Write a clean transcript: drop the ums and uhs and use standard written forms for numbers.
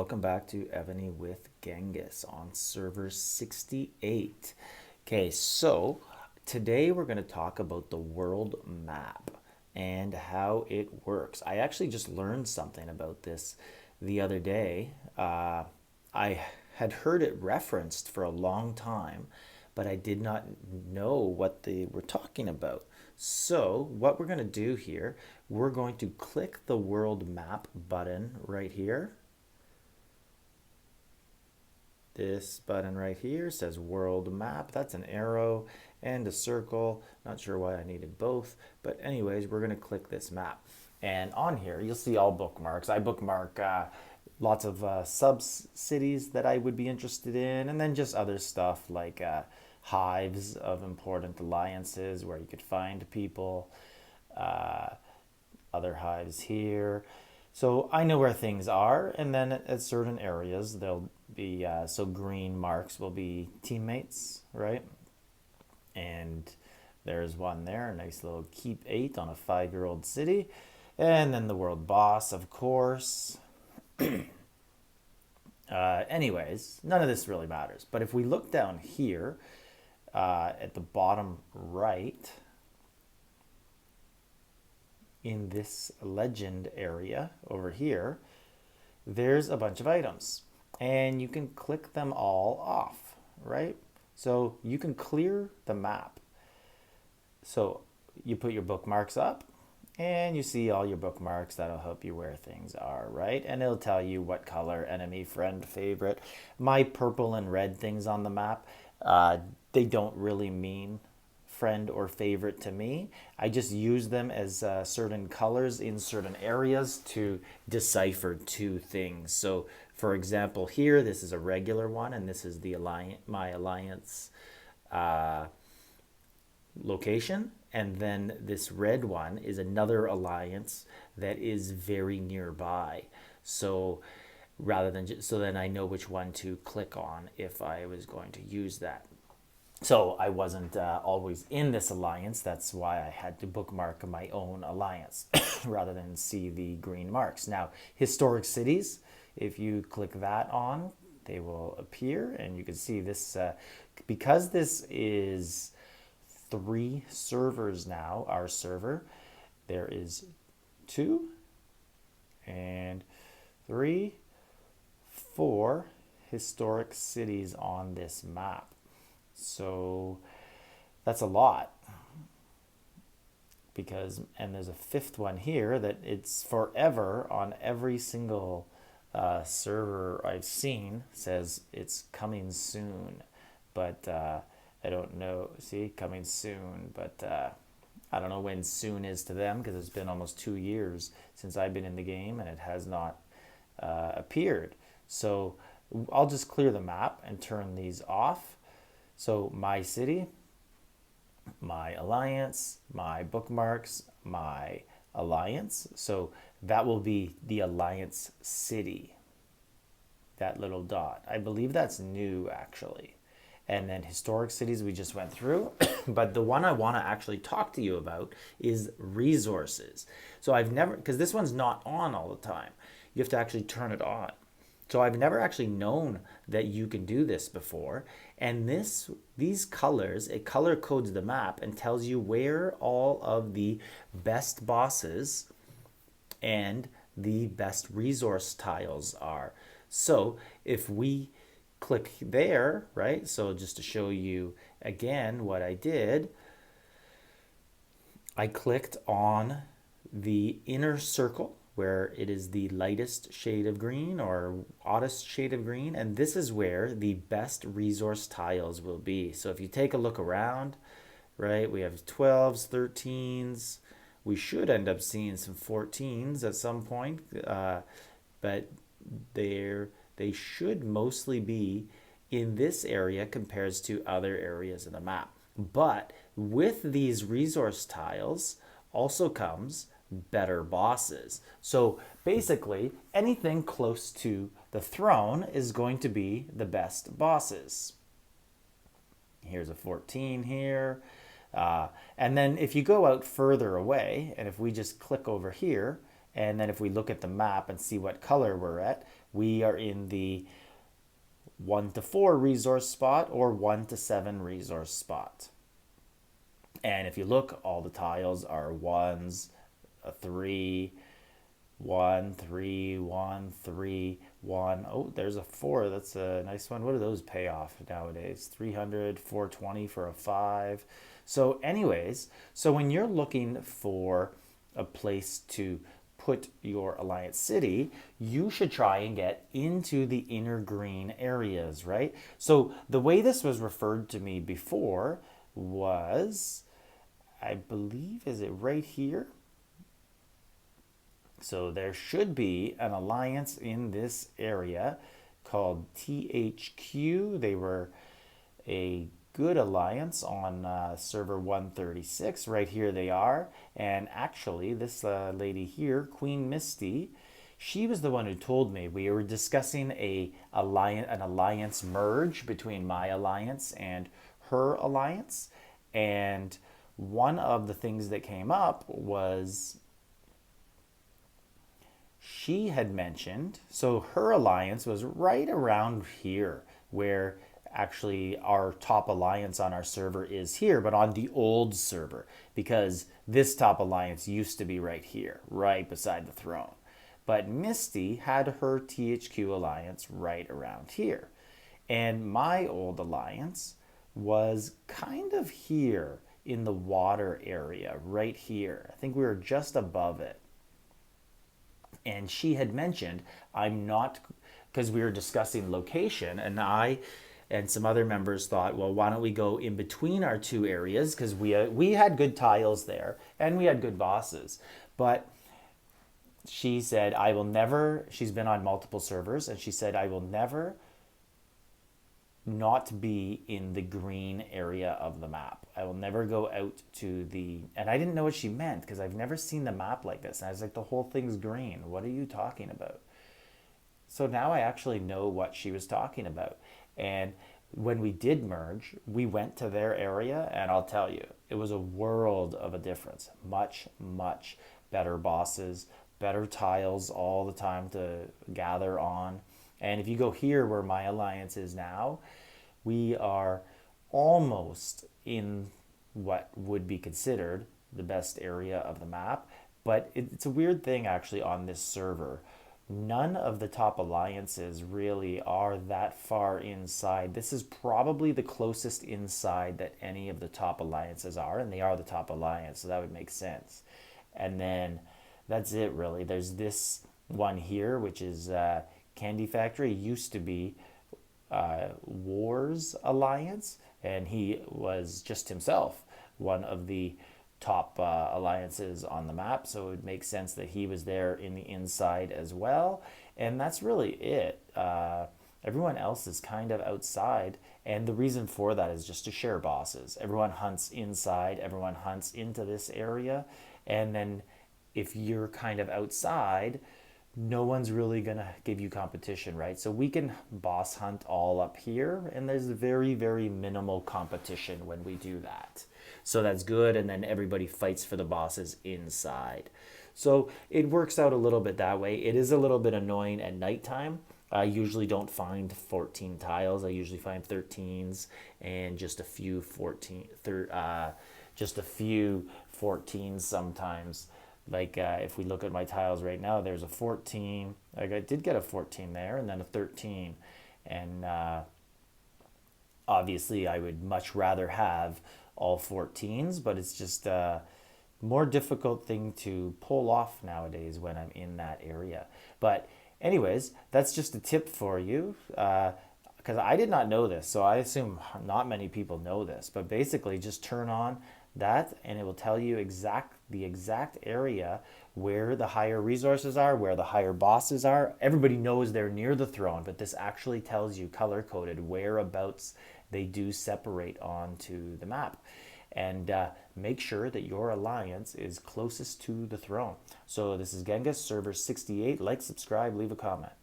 welcome back to Evony with Genghis on server 68. Okay, so today we're going to talk about the world map and how it works. I actually just learned something about this the other day. I had heard it referenced for a long time, but I did not know what they were talking about. So, what we're going to do here, we're going to click the world map button right here. This button right here says world map. That's an arrow and a circle. Not sure why I needed both, but anyways, we're going to click this map. And on here, you'll see all bookmarks. I bookmark lots of sub-cities that I would be interested in, and then just other stuff like hives of important alliances where you could find people, other hives here. So I know where things are, and then at certain areas they'll be so green marks will be teammates, right? And there's one there, a nice little keep 8 on a 5-year-old city, and then the world boss, of course. Anyways, none of this really matters. But if we look down here at the bottom right, in this legend area over here, there's a bunch of items. And you can click them all off, right? So you can clear the map. So you put your bookmarks up, and you see all your bookmarks. That'll help you where things are, right? And it'll tell you what color, enemy, friend, favorite. My purple and red things on the map, they don't really mean friend or favorite to me. I just use them as certain colors in certain areas to decipher two things. So for example, here, this is a regular one, and this is the my alliance location. And then this red one is another alliance that is very nearby. So rather than so then I know which one to click on if I was going to use that. So I wasn't always in this alliance. That's why I had to bookmark my own alliance rather than see the green marks. Now, historic cities, if you click that on, they will appear, and you can see this, because this is 3 servers now, our server, there is 2 and 3, 4 historic cities on this map. So that's a lot, because, and there's a 5th one here that it's forever on every single server I've seen says it's coming soon, but I don't know. See, coming soon, but I don't know when soon is to them, because it's been almost 2 years since I've been in the game and it has not appeared. So I'll just clear the map and turn these off. So my city, my alliance, my bookmarks, my alliance. So that will be the alliance city, that little dot. I believe that's new, actually. And then historic cities we just went through. But the one I want to actually talk to you about is resources. So I've never, because this one's not on all the time. You have to actually turn it on. So I've never actually known that you can do this before. And these colors, it color codes the map and tells you where all of the best bosses and the best resource tiles are. So if we click there, right? So just to show you again what I did, I clicked on the inner circle where it is the lightest shade of green or oddest shade of green, and this is where the best resource tiles will be. So if you take a look around, right, we have 12s, 13s, we should end up seeing some 14s at some point, but they should mostly be in this area compared to other areas of the map. But with these resource tiles also comes better bosses. So basically, anything close to the throne is going to be the best bosses. Here's a 14 here. And then if you go out further away, and if we just click over here, and then if we look at the map and see what color we're at, We are in the 1 to 4 resource spot or 1 to 7 resource spot. And if you look, all the tiles are ones, a 3, 1, 3, 1, 3, 1. Oh, there's a 4. That's a nice one. What do those pay off nowadays? 300, 420 for a 5. So anyways, so when you're looking for a place to put your Alliance City, you should try and get into the inner green areas, right? So the way this was referred to me before was, I believe, is it right here? So there should be an alliance in this area called THQ. They were a good alliance on server 136. Right here they are. And actually, this lady here, Queen Misty, she was the one who told me. We were discussing an alliance merge between my alliance and her alliance. And one of the things that came up was she had mentioned, so her alliance was right around here, where actually our top alliance on our server is here, but on the old server, because this top alliance used to be right here, right beside the throne. But Misty had her THQ alliance right around here. And my old alliance was kind of here in the water area, right here. I think we were just above it. And she had mentioned, I'm not, because we were discussing location, and I and some other members thought, well, why don't we go in between our two areas, because we had good tiles there and we had good bosses. But she said, I will never, she's been on multiple servers, and she said, I will never not be in the green area of the map. I will never go out to the, and I didn't know what she meant because I've never seen the map like this. And I was like, the whole thing's green. What are you talking about? So now I actually know what she was talking about. And when we did merge, we went to their area, and I'll tell you, it was a world of a difference. Much, much better bosses, better tiles all the time to gather on. And if you go here where my alliance is now, we are almost in what would be considered the best area of the map. But it's a weird thing actually on this server. None of the top alliances really are that far inside. This is probably the closest inside that any of the top alliances are, and they are the top alliance, so that would make sense. And then that's it really. There's this one here, which is Candy Factory. Used to be Wars Alliance, and he was just himself one of the top alliances on the map, so it would make sense that he was there in the inside as well. And that's really it. Everyone else is kind of outside, and the reason for that is just to share bosses. Everyone hunts inside, everyone hunts into this area, and then if you're kind of outside, no one's really gonna give you competition, right? So we can boss hunt all up here, and there's very, very minimal competition when we do that. So that's good, and then everybody fights for the bosses inside. So it works out a little bit that way. It is a little bit annoying at nighttime. I usually don't find 14 tiles. I usually find 13s and just a few 14s sometimes. Like if we look at my tiles right now, there's a 14. Like I did get a 14 there, and then a 13. And obviously I would much rather have all 14s, but it's just a more difficult thing to pull off nowadays when I'm in that area. But anyways, that's just a tip for you, because I did not know this, so I assume not many people know this. But basically, just turn on that, and it will tell you the exact area where the higher resources are, where the higher bosses are. Everybody knows they're near the throne, but this actually tells you color-coded whereabouts they do separate onto the map. And make sure that your alliance is closest to the throne. So this is Genghis, server 68. Like, subscribe, leave a comment.